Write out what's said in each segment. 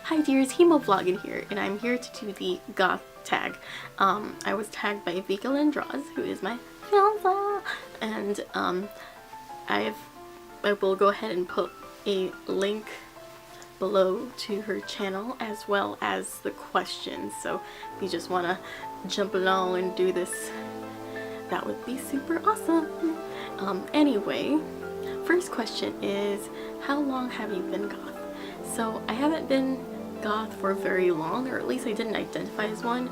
Hi dears, Hemovloggin here, and I'm here to do the Goth Tag. I was tagged by Vika Landraws, who is my fiancé, and I will go ahead and put a link below to her channel as well as the questions, so if you just want to jump along and do this, that would be super awesome. Anyway, first question is, how long have you been goth? So I haven't been goth for very long, or at least I didn't identify as one.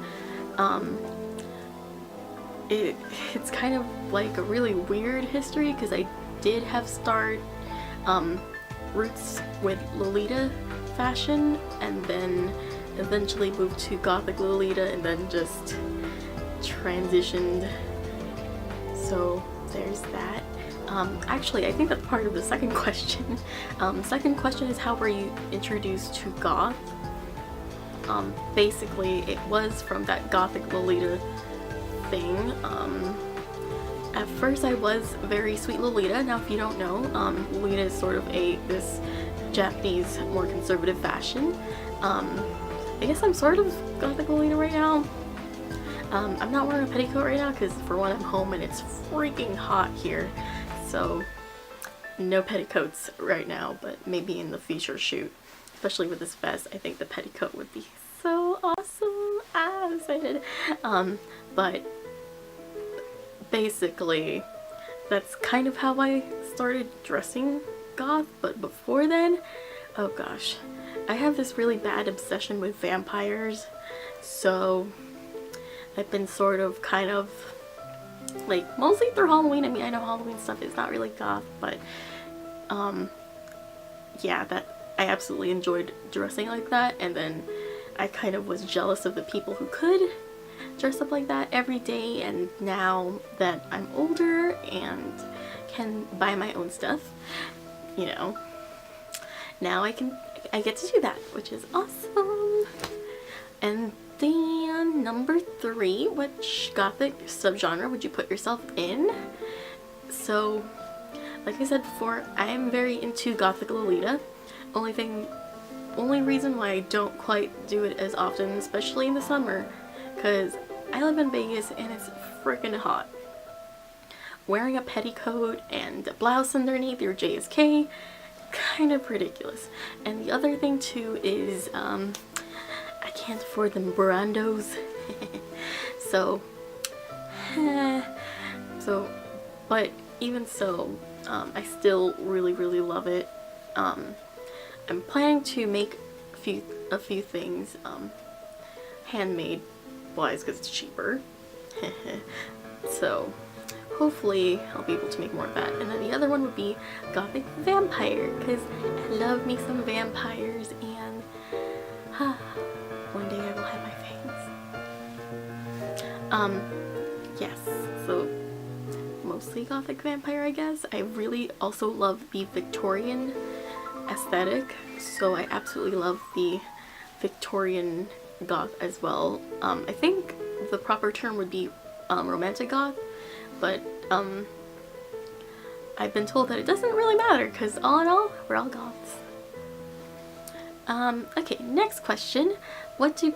It's kind of like a really weird history because I did have roots with Lolita fashion, and then eventually moved to gothic Lolita, and then just transitioned. So there's that. Actually, I think that's part of the second question. Second question is, how were you introduced to goth? Basically, it was from that gothic Lolita thing. At first I was very sweet Lolita. Now if you don't know, Lolita is sort of this Japanese, more conservative fashion. I guess I'm sort of gothic Lolita right now. I'm not wearing a petticoat right now because, for one, I'm home and it's freaking hot here. So no petticoats right now, but maybe in the future shoot. Especially with this vest, I think the petticoat would be so awesome. I'm excited. But basically, that's kind of how I started dressing goth. But before then, oh gosh, I have this really bad obsession with vampires. So I've been sort of kind of like, mostly through Halloween. I mean, I know Halloween stuff is not really goth, but yeah, that I absolutely enjoyed dressing like that. And then I kind of was jealous of the people who could dress up like that every day, and now that I'm older and can buy my own stuff, you know, now I get to do that, which is awesome. And then number 3, which gothic subgenre would you put yourself in? So like I said before, I am very into gothic Lolita. Only reason why I don't quite do it as often, especially in the summer, because I live in Vegas and it's freaking hot. Wearing a petticoat and a blouse underneath your JSK, kind of ridiculous. And the other thing too is, I can't afford them brandos. But even so, I still really love it. I'm planning to make a few things handmade wise because it's cheaper. So hopefully I'll be able to make more of that. And then the other one would be gothic vampire, because I love me some vampires, and one day I will have my fangs. Yes, so mostly gothic vampire, I guess. I really also love the Victorian aesthetic, so I absolutely love the Victorian goth as well. I think the proper term would be romantic goth, but I've been told that it doesn't really matter because all in all, we're all goths. Okay, next question. What do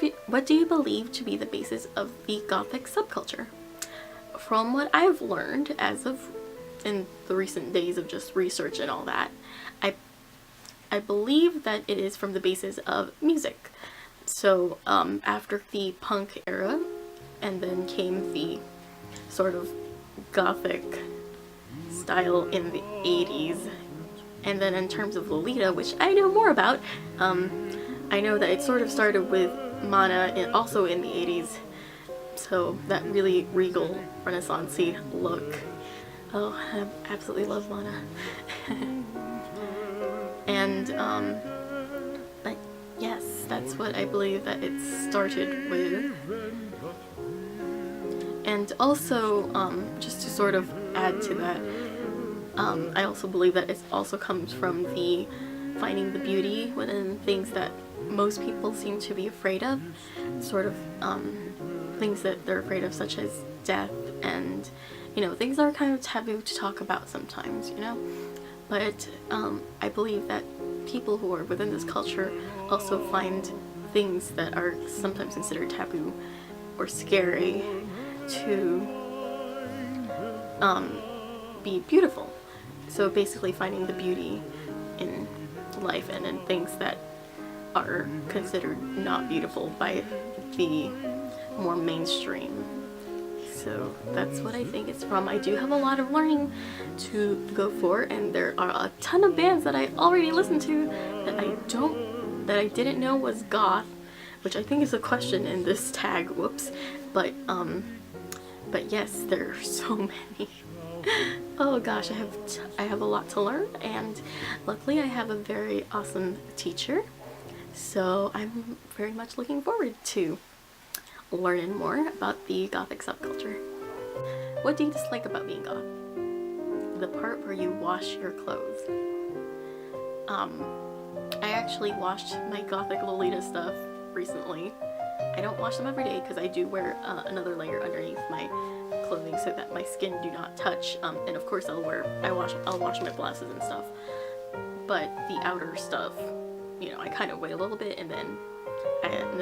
you believe to be the basis of the gothic subculture? From what I've learned in the recent days of just research and all that, I believe that it is from the basis of music. So after the punk era, and then came the sort of gothic style in the 80s. And then in terms of Lolita, which I know more about, I know that it sort of started with Mana, and also in the 80s. So that really regal, renaissance-y look. Oh, I absolutely love Mana. And, but yes, that's what I believe that it started with. And also, just to sort of add to that, I also believe that it also comes from the finding the beauty within things that most people seem to be afraid of. Sort of, things that they're afraid of, such as death, and, you know, things that are kind of taboo to talk about sometimes, you know? But I believe that people who are within this culture also find things that are sometimes considered taboo or scary to be beautiful. So basically finding the beauty in life and in things that are considered not beautiful by the more mainstream. So that's what I think it's from. I do have a lot of learning to go for, and there are a ton of bands that I already listened to that I didn't know was goth, which I think is a question in this tag. Whoops. But yes, there are so many. Oh gosh, I have a lot to learn, and luckily I have a very awesome teacher. So I'm very much looking forward to learning more about the gothic subculture. What do you dislike about being goth? The part where you wash your clothes. I actually washed my gothic Lolita stuff recently. I don't wash them every day because I do wear another layer underneath my clothing so that my skin do not touch. And of course I'll wash my blouses and stuff. But the outer stuff, you know, I kind of wait a little bit and then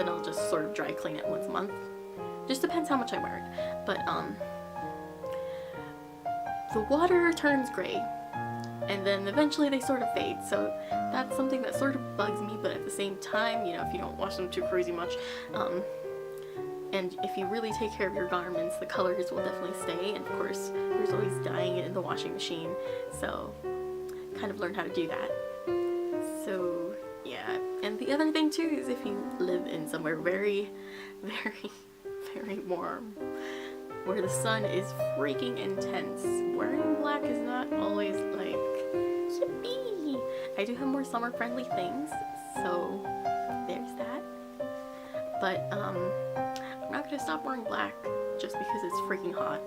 I'll just sort of dry clean it once a month. Just depends how much I wear it. But the water turns gray, and then eventually they sort of fade. So that's something that sort of bugs me. But at the same time, you know, if you don't wash them too crazy much, and if you really take care of your garments, the colors will definitely stay. And of course, there's always dyeing it in the washing machine. So kind of learn how to do that. So yeah, and the other thing too is if you live in somewhere very, very, very warm, where the sun is freaking intense, wearing black is not always like, yippee! I do have more summer friendly things, so there's that. But I'm not gonna stop wearing black just because it's freaking hot.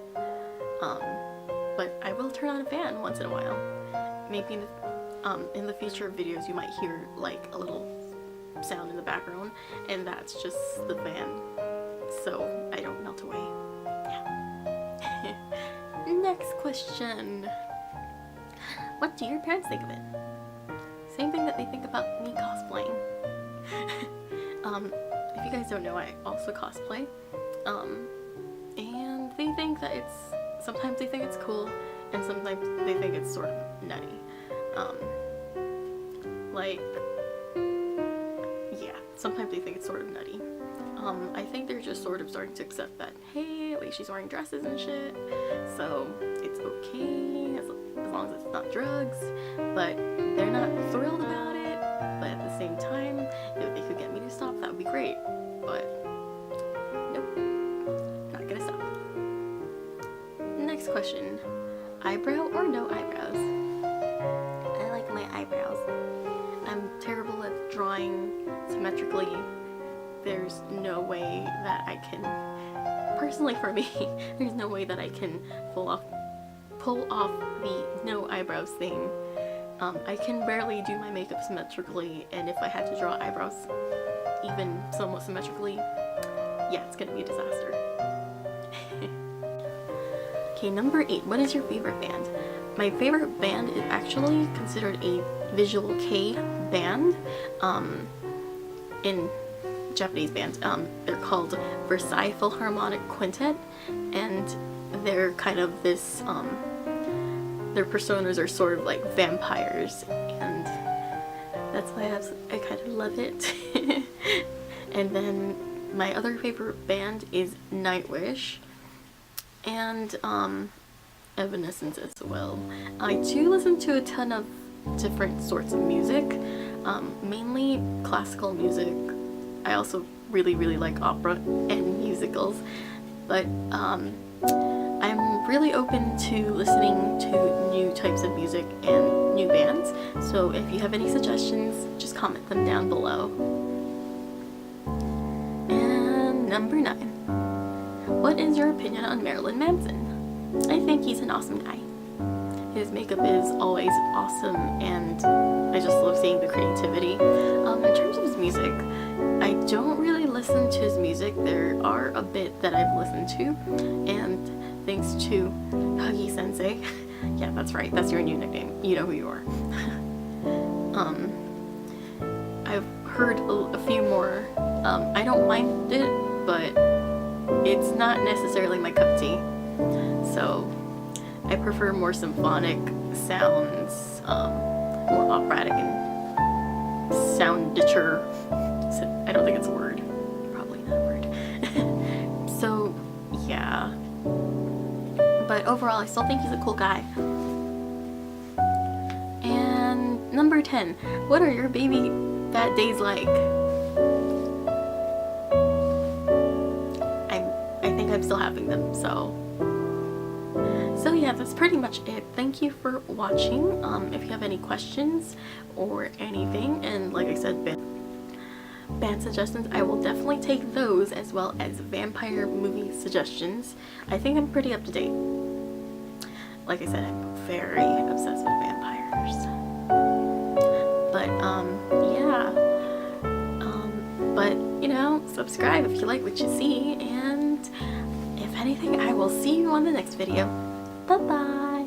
But I will turn on a fan once in a while. Maybe in the future videos you might hear like a little sound in the background, and that's just the fan, so I don't melt away. Yeah. Next question. What do your parents think of it? Same thing that they think about me cosplaying. If you guys don't know, I also cosplay, and they think that sometimes they think it's cool, and sometimes they think it's sort of nutty. Yeah, sometimes they think it's sort of nutty. I think they're just sort of starting to accept that, hey, at least she's wearing dresses and shit, so it's okay as long as it's not drugs. But they're not thrilled about it, but at the same time, if they could get me to stop, that would be great. But nope, not gonna stop. Next question. Eyebrow or no eyebrows? I like my eyebrows. I'm terrible at drawing symmetrically. There's no way that I can, personally for me, there's no way that I can pull off the no eyebrows thing. I can barely do my makeup symmetrically, and if I had to draw eyebrows even somewhat symmetrically, yeah, it's gonna be a disaster. Okay, number 8. What is your favorite band? My favorite band is actually considered a visual kei band. In Japanese band, they're called Versailles Philharmonic Quintet, and they're kind of this, their personas are sort of like vampires, and that's why I kind of love it. And then my other favorite band is Nightwish, and Evanescence as well. I do listen to a ton of different sorts of music, mainly classical music. I also really like opera and musicals, but I'm really open to listening to new types of music and new bands, so if you have any suggestions, just comment them down below. And number 9. What is your opinion on Marilyn Manson? I think he's an awesome guy. His makeup is always awesome, and I just love seeing the creativity. In terms of his music, I don't really listen to his music. There are a bit that I've listened to, and thanks to Huggy Sensei, yeah, that's right, that's your new nickname, you know who you are. heard a few more. I don't mind it, but it's not necessarily my cup of tea. So I prefer more symphonic sounds, more operatic and sounditure. I don't think it's a word. Probably not a word. So yeah. But overall, I still think he's a cool guy. And number 10. What are your baby fat days like? I think I'm still having them, so yeah, that's pretty much it. Thank you for watching. If you have any questions or anything, and like I said, band suggestions, I will definitely take those, as well as vampire movie suggestions. I think I'm pretty up to date. Like I said, I'm very obsessed with vampires. But yeah. But you know, subscribe if you like what you see, and if anything, I will see you on the next video. Bye bye.